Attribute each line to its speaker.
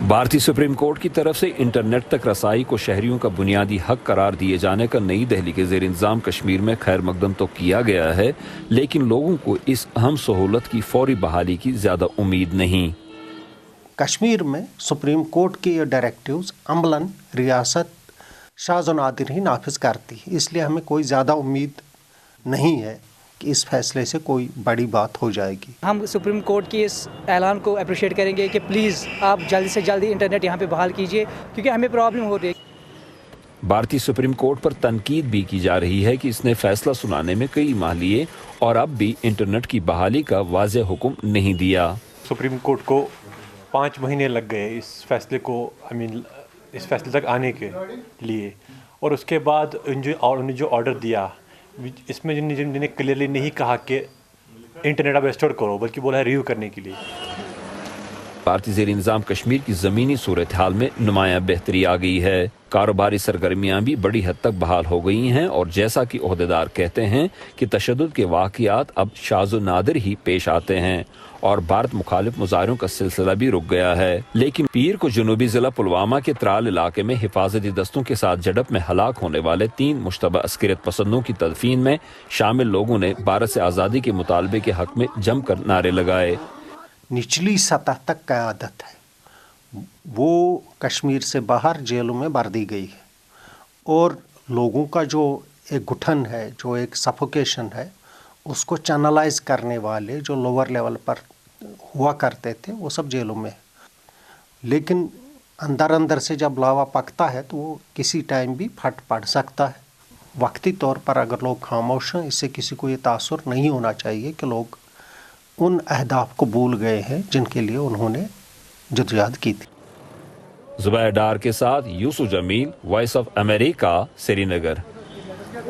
Speaker 1: भारतीय supreme court की तरफ से इंटरनेट तक रसाई को शहरियों का बुनियादी हक करार दिए जाने का नई दिल्ली के ज़ेर इंतज़ाम कश्मीर में खैर मकदम तो किया गया है, लेकिन लोगों को इस अहम सहूलत की फौरी बहाली की ज़्यादा उम्मीद नहीं।
Speaker 2: कश्मीर में सुप्रीम कोर्ट के ये डायरेक्टिव्स अमलन रियासत शाज़ नादिर ही नाफिज करती है, इसलिए हमें कोई ज़्यादा उम्मीद नहीं है कि इस फैसले से कोई बड़ी बात हो जाएगी।
Speaker 3: हम सुप्रीम कोर्ट की इस ऐलान को अप्रिशिएट करेंगे कि प्लीज़ आप जल्दी से जल्दी इंटरनेट यहाँ पे बहाल कीजिए, क्योंकि हमें प्रॉब्लम हो रही है।
Speaker 1: भारतीय सुप्रीम कोर्ट पर तनकीद भी की जा रही है कि इसने फैसला सुनाने में कई माह लिए और अब भी इंटरनेट की बहाली का वाज़ेह हुक्म नहीं दिया।
Speaker 4: सुप्रीम कोर्ट को 5 महीने लग गए इस फैसले को इस फैसले तक आने के लिए, और उसके बाद उन्होंने जो ऑर्डर दिया इसमें जिन्हें क्लियरली नहीं कहा कि इंटरनेट अब रेस्टोर करो, बल्कि बोला है रिव्यू करने के लिए।
Speaker 1: भारतीय ज़ेर इंतज़ाम कश्मीर की ज़मीनी सूरत हाल में नुमायां बेहतरी आ गई है। कारोबारी सरगर्मियां भी बड़ी हद तक बहाल हो गई हैं और जैसा कि ओहदेदार कहते हैं कि तशद्दुद के वाक़ियात अब शाज़ नादिर ही पेश आते हैं और भारत मुखालिफ मुजाहरों का सिलसिला भी रुक गया है। लेकिन पीर को जुनूबी ज़िला पुलवामा के त्राल इलाके में हिफाजती दस्तों के साथ झड़प में हलाक होने वाले 3 मुश्तबा अस्करियत पसंदों की तदफीन में शामिल लोगों ने भारत से आज़ादी के मुतालबे के हक में जमकर नारे लगाए।
Speaker 2: निचली सतह तक क़यादत है वो कश्मीर से बाहर जेलों में भर दी गई है, और लोगों का जो एक घुटन है, जो एक सफोकेशन है, उसको चैनलाइज करने वाले जो लोअर लेवल पर हुआ करते थे वो सब जेलों में। लेकिन अंदर अंदर से जब लावा पकता है तो वो किसी टाइम भी फट पड़ सकता है। वक्ती तौर पर अगर लोग खामोश हैं, इससे किसी को ये तासुर नहीं होना चाहिए कि लोग उन अहदाफ को भूल गए हैं जिनके लिए उन्होंने जदोजहद की थी।
Speaker 1: जुबैर डार के साथ Yusuf Jameel, voice of America, Srinagar.